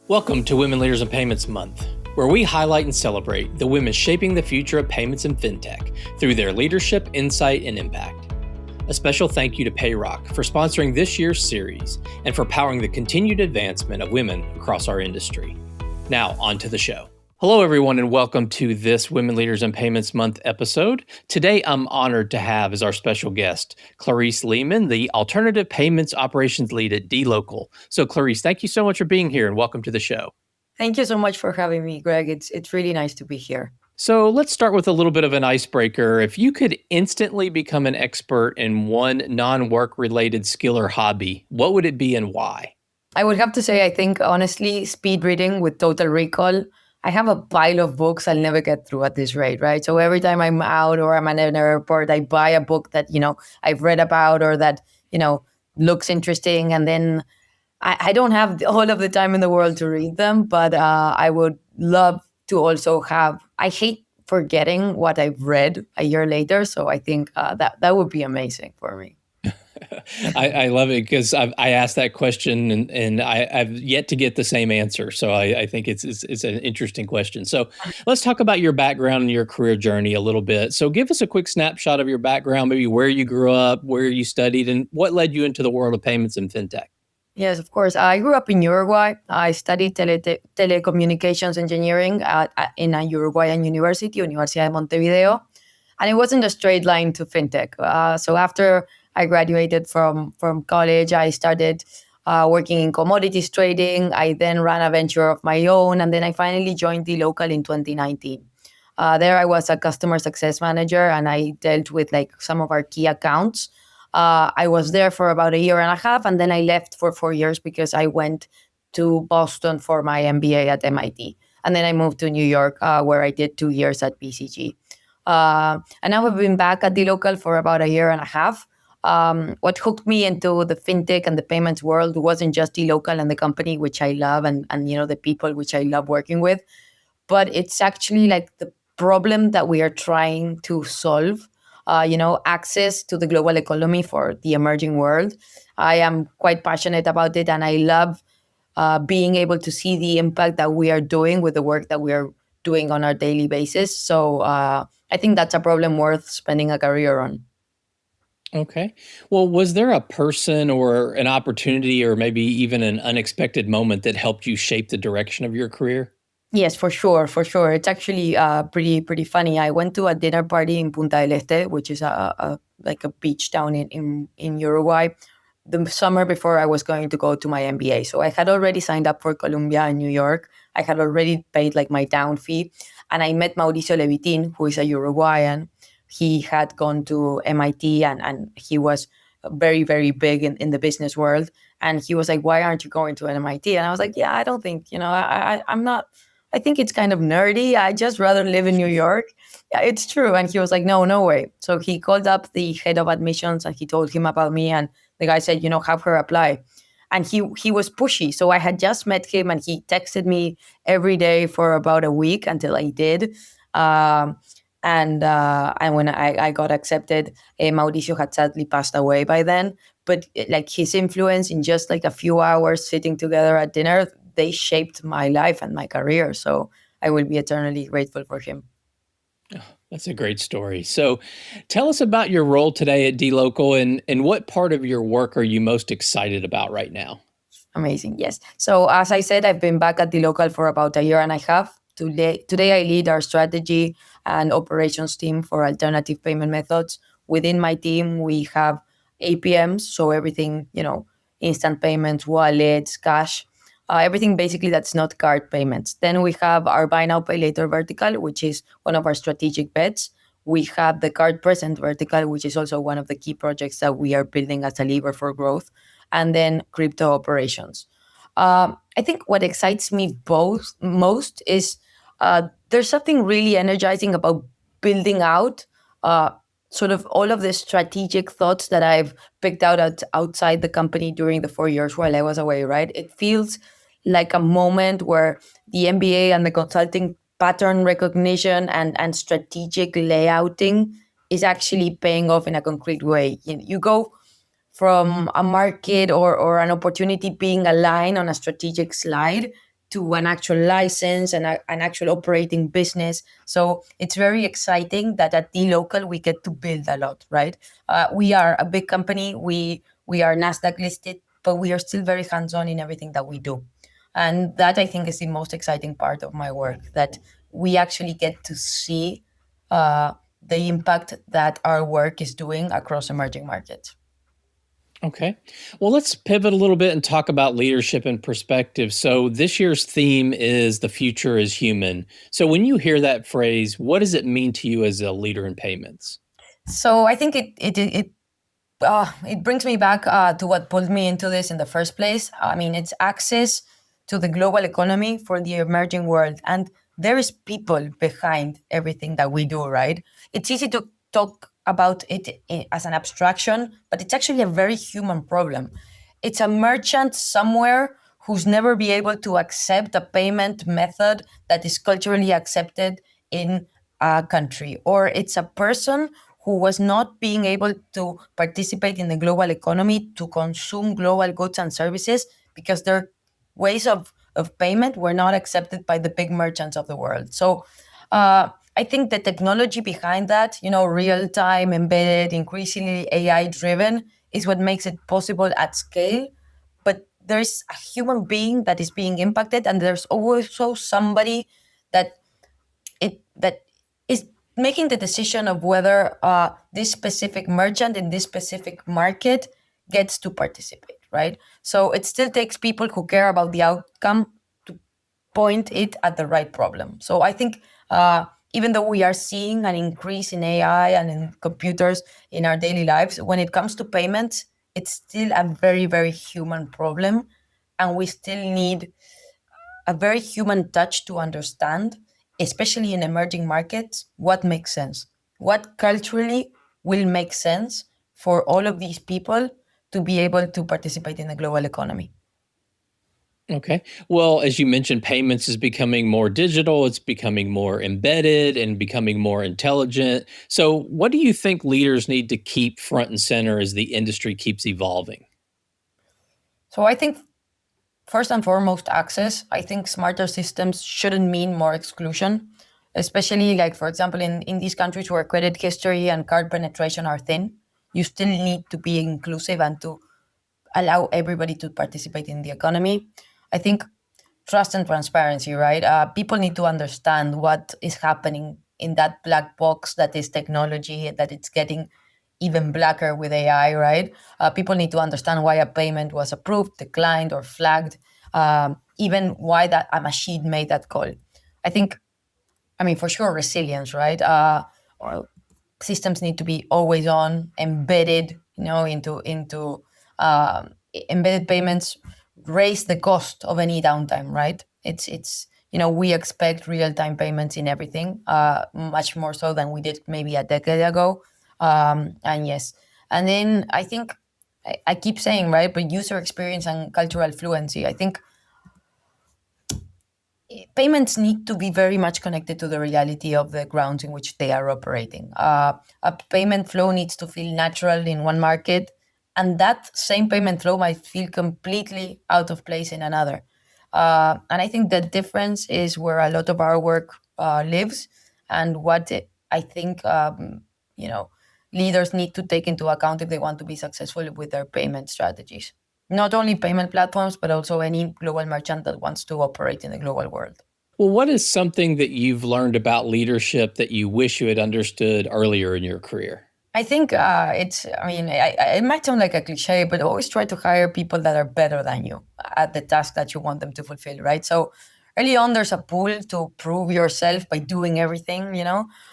Welcome to Women Leaders in Payments Month, where we highlight and celebrate the women shaping the future of payments and fintech through their leadership, insight, and impact. A special thank you to Payrock for sponsoring this year's series and for powering the continued advancement of women across our industry. Now, on to the show. Hello, everyone, and welcome to this Women Leaders in Payments Month episode. Today, I'm honored to have as our special guest, Clarice Lehman, the Alternative Payments Operations Lead at dLocal. So, Clarice, thank you so much for being here and welcome to the show. Thank you so much for having me, Greg. It's really nice to be here. So let's start with a little bit of an icebreaker. If you could instantly become an expert in one non-work related skill or hobby, what would it be and why? I would have to say, I think, honestly, speed reading with total recall. I have a pile of books I'll never get through at this rate, right? So every time I'm out or I'm at an airport, I buy a book that, I've read about or that, looks interesting. And then I don't have all of the time in the world to read them, but I would love to also I hate forgetting what I've read a year later. So I think that would be amazing for me. I love it because I asked that question and I've yet to get the same answer. So I think it's an interesting question. So let's talk about your background and your career journey a little bit. So give us a quick snapshot of your background, maybe where you grew up, where you studied, and what led you into the world of payments and fintech. Yes, of course. I grew up in Uruguay. I studied telecommunications engineering in a Uruguayan university, Universidad de Montevideo. And it wasn't a straight line to fintech. So after I graduated from college, I started working in commodities trading. I then ran a venture of my own. And then I finally joined dLocal in 2019. There I was a customer success manager and I dealt with some of our key accounts. I was there for about a year and a half, and then I left for 4 years because I went to Boston for my MBA at MIT. And then I moved to New York, where I did 2 years at BCG. And now I've been back at dLocal for about a year and a half. What hooked me into the fintech and the payments world wasn't just dLocal and the company, which I love, and the people which I love working with, but it's actually the problem that we are trying to solve. Access to the global economy for the emerging world. I am quite passionate about it, and I love being able to see the impact that we are doing with the work that we are doing on our daily basis. So I think that's a problem worth spending a career on. Okay. Well, was there a person or an opportunity or maybe even an unexpected moment that helped you shape the direction of your career? Yes, for sure, for sure. It's actually pretty funny. I went to a dinner party in Punta del Este, which is a beach town in Uruguay, the summer before I was going to go to my MBA. So I had already signed up for Columbia and New York. I had already paid my down fee, and I met Mauricio Levitin, who is a Uruguayan. He had gone to MIT and he was very, very big in the business world. And he was like, "Why aren't you going to MIT?" And I was like, "Yeah, I don't think, I'm not. I think it's kind of nerdy. I just rather live in New York." Yeah, it's true. And he was like, "No, no way." So he called up the head of admissions and he told him about me. And the guy said, "Have her apply." And he was pushy. So I had just met him and he texted me every day for about a week until I did. And when I got accepted, Mauricio had sadly passed away by then. But his influence in just a few hours sitting together at dinner, they shaped my life and my career. So I will be eternally grateful for him. Oh, that's a great story. So tell us about your role today at dLocal and what part of your work are you most excited about right now? Amazing. Yes. So as I said, I've been back at dLocal for about a year and a half. Today I lead our strategy and operations team for alternative payment methods. Within my team, we have APMs, so everything, instant payments, wallets, cash, everything basically that's not card payments. Then we have our buy now, pay later vertical, which is one of our strategic bets. We have the card present vertical, which is also one of the key projects that we are building as a lever for growth. And then crypto operations. I think what excites me most is there's something really energizing about building out sort of all of the strategic thoughts that I've picked out outside the company during the 4 years while I was away, right? It feels like a moment where the MBA and the consulting pattern recognition and strategic layouting is actually paying off in a concrete way. You go from a market or an opportunity being aligned on a strategic slide to an actual license and an actual operating business. So it's very exciting that at dLocal we get to build a lot, right? We are a big company. We are Nasdaq listed, but we are still very hands-on in everything that we do. And that I think is the most exciting part of my work, that we actually get to see the impact that our work is doing across emerging markets. Okay. Well, let's pivot a little bit and talk about leadership and perspective. So, this year's theme is the future is human. So, when you hear that phrase, what does it mean to you as a leader in payments? So I think it brings me back to what pulled me into this in the first place. I mean, it's access to the global economy for the emerging world. And there is people behind everything that we do, right? It's easy to talk about it as an abstraction, but it's actually a very human problem. It's a merchant somewhere who's never be able to accept a payment method that is culturally accepted in a country, or it's a person who was not being able to participate in the global economy to consume global goods and services because their ways of payment were not accepted by the big merchants of the world. So I think the technology behind that, real time, embedded, increasingly AI driven, is what makes it possible at scale. But there's a human being that is being impacted, and there's also somebody that that is making the decision of whether this specific merchant in this specific market gets to participate, right? So it still takes people who care about the outcome to point it at the right problem. So I think even though we are seeing an increase in AI and in computers in our daily lives, when it comes to payments, it's still a very, very human problem. And we still need a very human touch to understand, especially in emerging markets, what makes sense. What culturally will make sense for all of these people to be able to participate in the global economy. Okay. Well, as you mentioned, payments is becoming more digital, it's becoming more embedded and becoming more intelligent. So, what do you think leaders need to keep front and center as the industry keeps evolving? So I think first and foremost, access. I think smarter systems shouldn't mean more exclusion, especially like, for example, in these countries where credit history and card penetration are thin. You still need to be inclusive and to allow everybody to participate in the economy. I think trust and transparency, right? People need to understand what is happening in that black box that is technology, that it's getting even blacker with AI, right? People need to understand why a payment was approved, declined, or flagged, even why that a machine made that call. I think, I mean, for sure, resilience, right? Or systems need to be always on, embedded, into embedded payments. Raise the cost of any downtime, right? It's we expect real time payments in everything, much more so than we did maybe a decade ago. And yes, and then I think I keep saying, right, but user experience and cultural fluency. I think payments need to be very much connected to the reality of the grounds in which they are operating. A payment flow needs to feel natural in one market, and that same payment flow might feel completely out of place in another. And I think the difference is where a lot of our work lives, and I think leaders need to take into account if they want to be successful with their payment strategies. Not only payment platforms, but also any global merchant that wants to operate in the global world. Well, what is something that you've learned about leadership that you wish you had understood earlier in your career? I think it might sound like a cliche, but always try to hire people that are better than you at the task that you want them to fulfill, right? So early on, there's a pull to prove yourself by doing everything,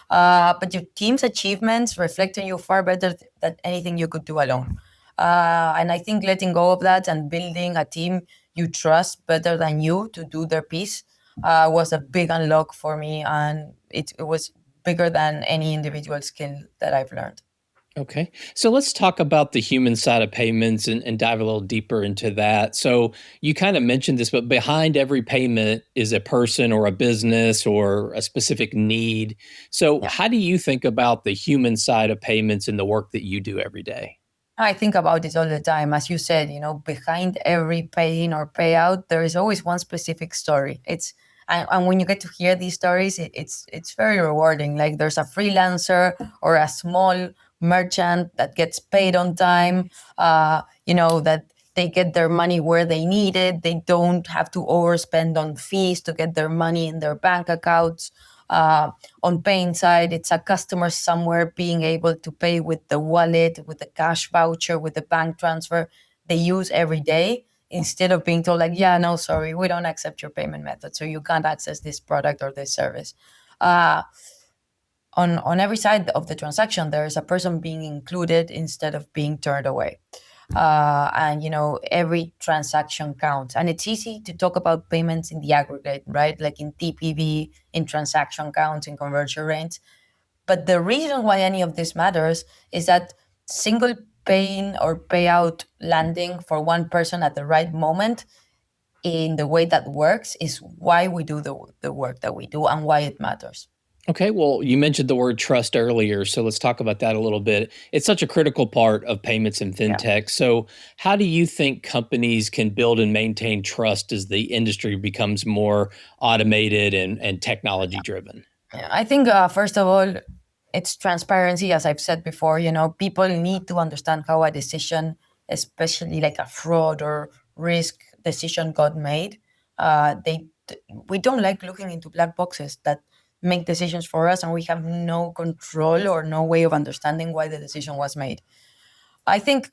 but your team's achievements reflect on you far better than anything you could do alone. And I think letting go of that and building a team you trust better than you to do their piece was a big unlock for me. And it was bigger than any individual skill that I've learned. Okay. So let's talk about the human side of payments and dive a little deeper into that. So you kind of mentioned this, but behind every payment is a person or a business or a specific need. So Yeah. how do you think about the human side of payments in the work that you do every day? I think about it all the time. As you said, behind every pay in or payout, there is always one specific story. And when you get to hear these stories, it's very rewarding. Like there's a freelancer or a small merchant that gets paid on time. That they get their money where they need it. They don't have to overspend on fees to get their money in their bank accounts. On paying side, it's a customer somewhere being able to pay with the wallet, with the cash voucher, with the bank transfer they use every day, instead of being told like, yeah, no, sorry, we don't accept your payment method, so you can't access this product or this service. Uh, on every side of the transaction, there is a person being included instead of being turned away. And every transaction counts, and it's easy to talk about payments in the aggregate, right? Like in TPV, in transaction counts, in conversion rates. But the reason why any of this matters is that single paying or payout landing for one person at the right moment in the way that works is why we do the work that we do and why it matters. Okay, well, you mentioned the word trust earlier, so let's talk about that a little bit. It's such a critical part of payments and Yeah. fintech. So, how do you think companies can build and maintain trust as the industry becomes more automated and technology driven? Yeah, I think first of all, it's transparency. As I've said before, people need to understand how a decision, especially like a fraud or risk decision, got made. We don't like looking into black boxes that make decisions for us, and we have no control or no way of understanding why the decision was made. I think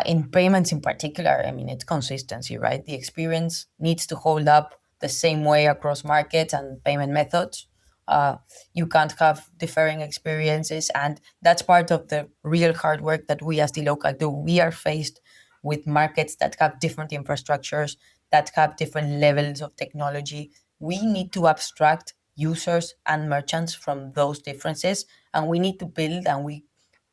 in payments in particular, I mean, it's consistency, right? The experience needs to hold up the same way across markets and payment methods. Uh, you can't have differing experiences. And that's part of the real hard work that we as dLocal do. We are faced with markets that have different infrastructures, that have different levels of technology. We need to abstract users and merchants from those differences. And we need to build, and we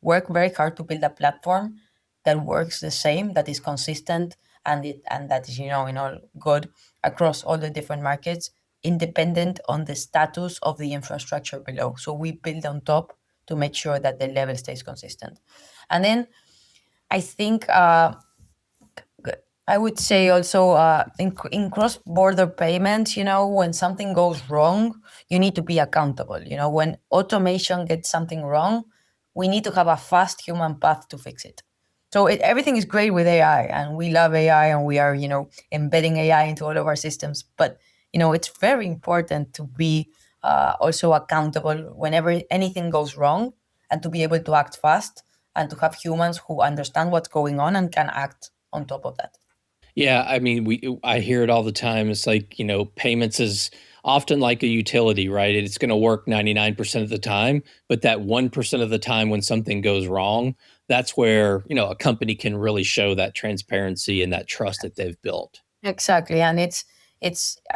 work very hard to build a platform that works the same, that is consistent, and that is in all good across all the different markets, independent on the status of the infrastructure below. So we build on top to make sure that the level stays consistent. And then I think I would say also in cross-border payments, when something goes wrong, you need to be accountable. When automation gets something wrong, we need to have a fast human path to fix it. So everything is great with AI, and we love AI, and we are, embedding AI into all of our systems. But it's very important to be also accountable whenever anything goes wrong, and to be able to act fast, and to have humans who understand what's going on and can act on top of that. Yeah, I mean, I hear it all the time. It's like, payments is often like a utility, right? It's going to work 99% of the time, but that 1% of the time when something goes wrong, that's where, a company can really show that transparency and that trust that they've built. Exactly, and it's.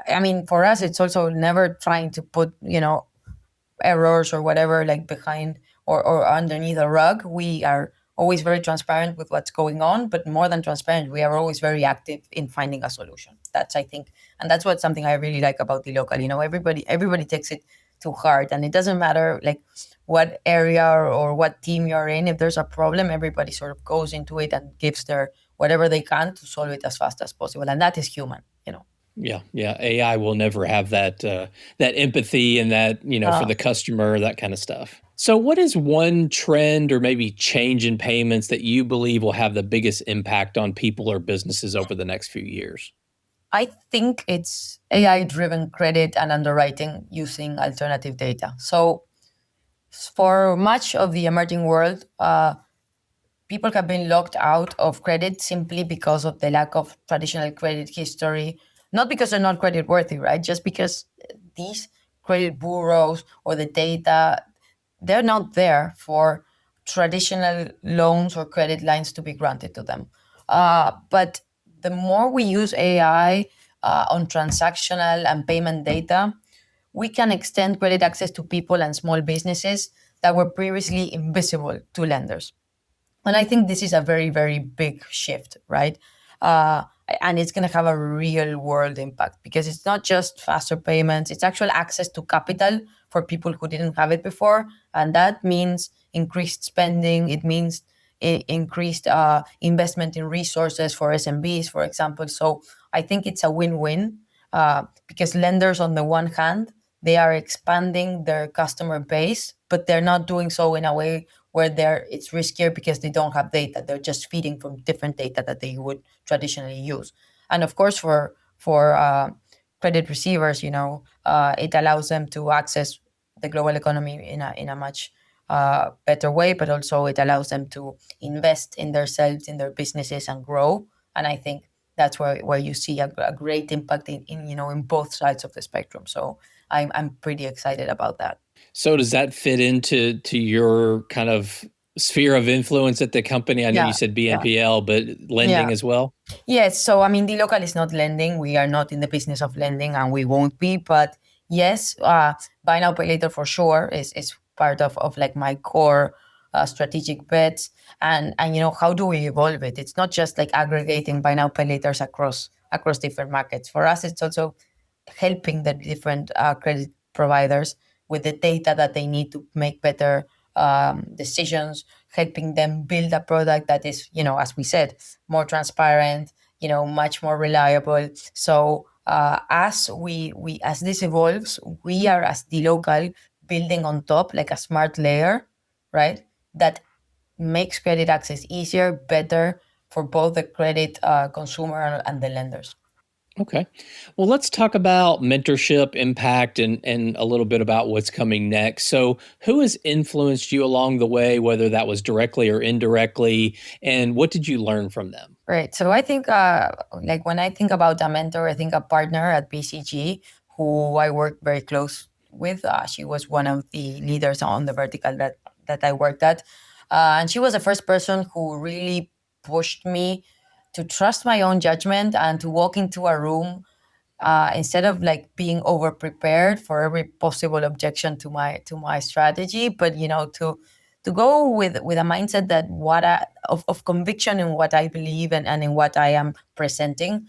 I mean, for us, it's also never trying to put errors or whatever like behind or underneath a rug. We are always very transparent with what's going on, but more than transparent, we are always very active in finding a solution. That's I think, and that's what something I really like about the local. Everybody takes it to heart, and it doesn't matter like what area or what team you're in. If there's a problem, everybody sort of goes into it and gives their whatever they can to solve it as fast as possible, and that is human. Yeah, yeah. AI will never have that empathy and that, for Uh, the customer, that kind of stuff. So what is one trend or maybe change in payments that you believe will have the biggest impact on people or businesses over the next few years? I think it's AI driven credit and underwriting using alternative data. So, for much of the emerging world, people have been locked out of credit simply because of the lack of traditional credit history, not because they're not credit worthy, right? Just because these credit bureaus or the data, they're not there for traditional loans or credit lines to be granted to them. But the more we use AI on transactional and payment data, we can extend credit access to people and small businesses that were previously invisible to lenders. And I think this is a very, very big shift, right? Uh, and it's going to have a real world impact because it's not just faster payments, it's actual access to capital for people who didn't have it before. And that means increased spending. It means increased investment in resources for SMBs, for example. So I think it's a win-win, because lenders, on the one hand, they are expanding their customer base, but they're not doing so in a way where it's riskier because they don't have data. They're just feeding from different data that they would traditionally use. And of course, for credit receivers, it allows them to access the global economy in a much better way, but also it allows them to invest in themselves, in their businesses, and grow. And I think that's where you see a great impact in both sides of the spectrum. So I'm pretty excited about that. So does that fit into your kind of sphere of influence at the company? I know you Yeah, said yeah, BNPL, but yeah. lending as well? Yes, so I mean, dLocal is not lending. We are not in the business of lending, and we won't be. But yes, buy now, pay later for sure is part of like my core strategic bets. And how do we evolve it? It's not just like aggregating buy now, pay laters across different markets. For us, it's also helping the different credit providers with the data that they need to make better decisions, helping them build a product that is, as we said, more transparent, much more reliable. So as this evolves, we are, as dLocal, building on top like a smart layer, right? That makes credit access easier, better for both the credit consumer and the lenders. Okay. Well, let's talk about mentorship, impact, and a little bit about what's coming next. So, who has influenced you along the way, whether that was directly or indirectly, and what did you learn from them? Right. So I think, like when I think about a mentor, I think a partner at BCG who I worked very close with. She was one of the leaders on the vertical that I worked at, and she was the first person who really pushed me to trust my own judgment and to walk into a room, instead of like being over prepared for every possible objection to my strategy, but to go with a mindset that of conviction in what I believe and in what I am presenting.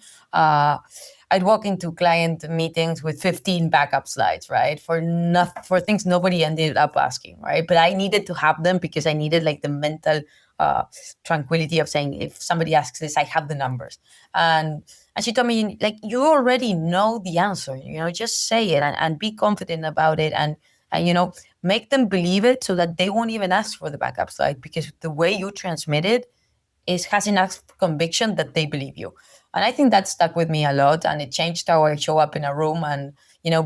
I'd walk into client meetings with 15 backup slides, right? For things nobody ended up asking, right? But I needed to have them because I needed like the mental uh, tranquility of saying, if somebody asks this, I have the numbers. And she told me, like, you already know the answer, just say it and be confident about it, and make them believe it so that they won't even ask for the backup slide, because the way you transmit it has enough conviction that they believe you. And I think that stuck with me a lot, and it changed how I show up in a room, and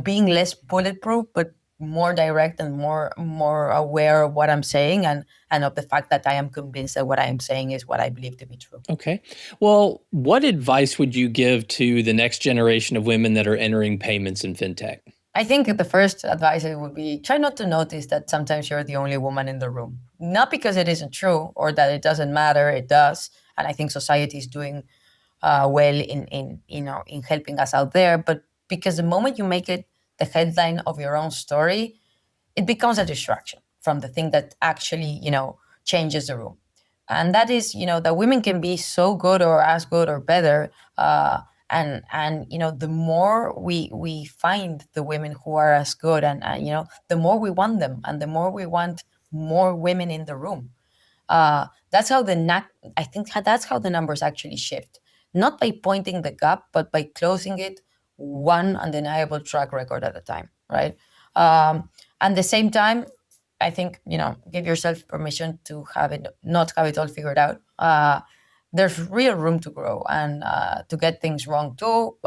being less bulletproof but more direct and more aware of what I'm saying, and of the fact that I am convinced that what I am saying is what I believe to be true. Okay. Well, what advice would you give to the next generation of women that are entering payments and fintech? I think the first advice would be, try not to notice that sometimes you're the only woman in the room. Not because it isn't true or that it doesn't matter, it does. And I think society is doing well in helping us out there. But because the moment you make it the headline of your own story, it becomes a distraction from the thing that actually changes the room. And that is, that women can be so good or as good or better. And the more we find the women who are as good, and the more we want them, and the more we want more women in the room. That's how I think that's how the numbers actually shift. Not by pointing the gap, but by closing it one undeniable track record at a time, right? And the same time, I think give yourself permission to not have it all figured out. There's real room to grow and to get things wrong too.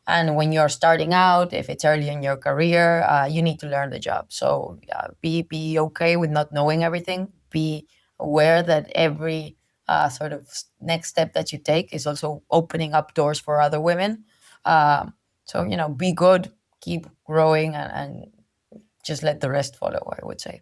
And when you're starting out, if it's early in your career, you need to learn the job. So be okay with not knowing everything. Be aware that every sort of next step that you take is also opening up doors for other women. So be good, keep growing, and just let the rest follow, I would say.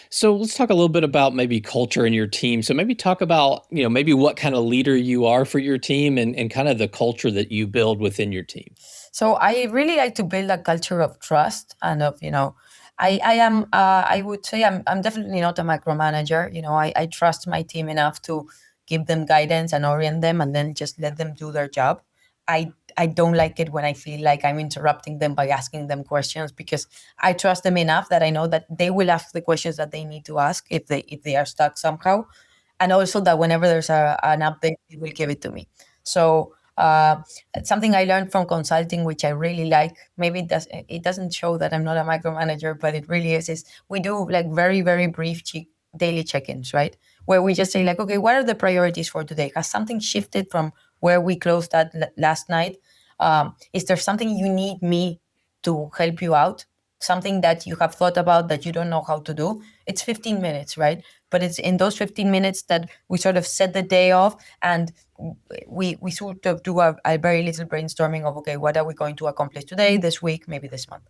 So let's talk a little bit about maybe culture in your team. So maybe talk about, maybe what kind of leader you are for your team and kind of the culture that you build within your team. So I really like to build a culture of trust and of, I am, I would say I'm definitely not a micromanager. I trust my team enough to give them guidance and orient them and then just let them do their job. I don't like it when I feel like I'm interrupting them by asking them questions, because I trust them enough that I know that they will ask the questions that they need to ask if they are stuck somehow. and also that whenever there's an update, it will give it to me. So it's something I learned from consulting, which I really like. Maybe it doesn't show that I'm not a micromanager, but it really is. Is we do like very very brief daily check-ins, right? Where we just say like, okay, what are the priorities for today? Has something shifted from where we closed that last night? Is there something you need me to help you out? Something that you have thought about that you don't know how to do? It's 15 minutes, right? But it's in those 15 minutes that we sort of set the day off, and we sort of do a very little brainstorming of, okay, what are we going to accomplish today, this week, maybe this month.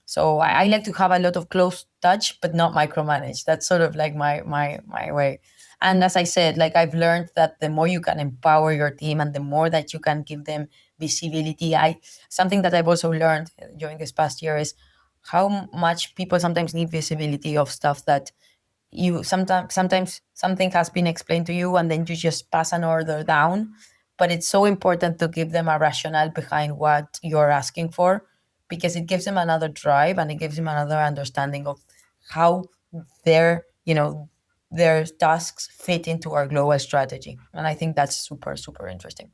So I like to have a lot of close touch, but not micromanage. That's sort of like my way. And as I said, like I've learned that the more you can empower your team and the more that you can give them visibility, I something that I've also learned during this past year is how much people sometimes need visibility of stuff that you sometimes something has been explained to you and then you just pass an order down, but it's so important to give them a rationale behind what you're asking for, because it gives them another drive and it gives them another understanding of how their their tasks fit into our global strategy. And I think that's super super interesting.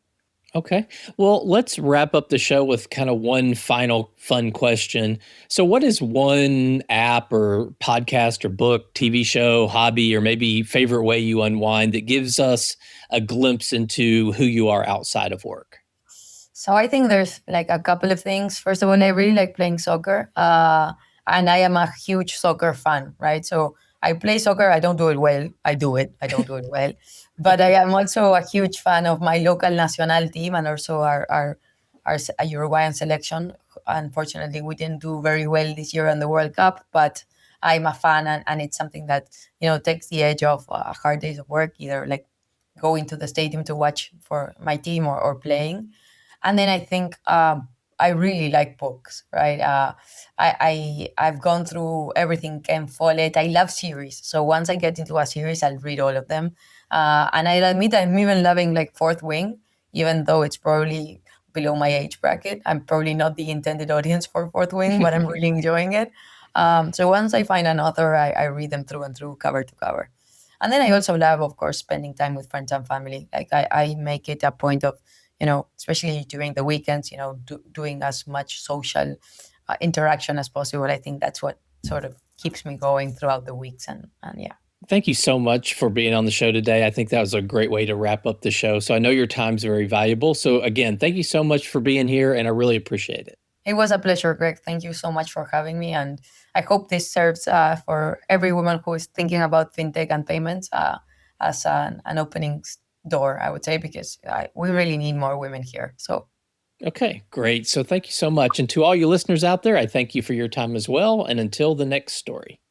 Okay. Well, let's wrap up the show with kind of one final fun question. So, what is one app or podcast or book, TV show, hobby, or maybe favorite way you unwind that gives us a glimpse into who you are outside of work? So I think there's like a couple of things. First of all, I really like playing soccer, and I am a huge soccer fan, right? So I play soccer. I don't do it well. I do it. I don't do it well, but I am also a huge fan of my local national team and also our Uruguayan selection. Unfortunately, we didn't do very well this year on the World Cup, but I'm a fan, and it's something that takes the edge off hard days of work, either like going to the stadium to watch for my team or playing. And then I think I really like books, right? I've gone through everything Ken Follett. I love series, so once I get into a series, I'll read all of them. And I admit I'm even loving like Fourth Wing, even though it's probably below my age bracket. I'm probably not the intended audience for Fourth Wing, but I'm really enjoying it. So once I find an author, I read them through and through, cover to cover. And then I also love, of course, spending time with friends and family. Like I make it a point of, especially during the weekends, doing as much social interaction as possible. I think that's what sort of keeps me going throughout the weeks. And yeah. Thank you so much for being on the show today. I think that was a great way to wrap up the show. So, I know your time's very valuable. So, again, thank you so much for being here, and I really appreciate it. It was a pleasure, Greg. Thank you so much for having me. And I hope this serves for every woman who is thinking about fintech and payments as an opening door, I would say, because we really need more women here. So Okay, great. So, thank you so much. And to all you listeners out there, I thank you for your time as well. And until the next story.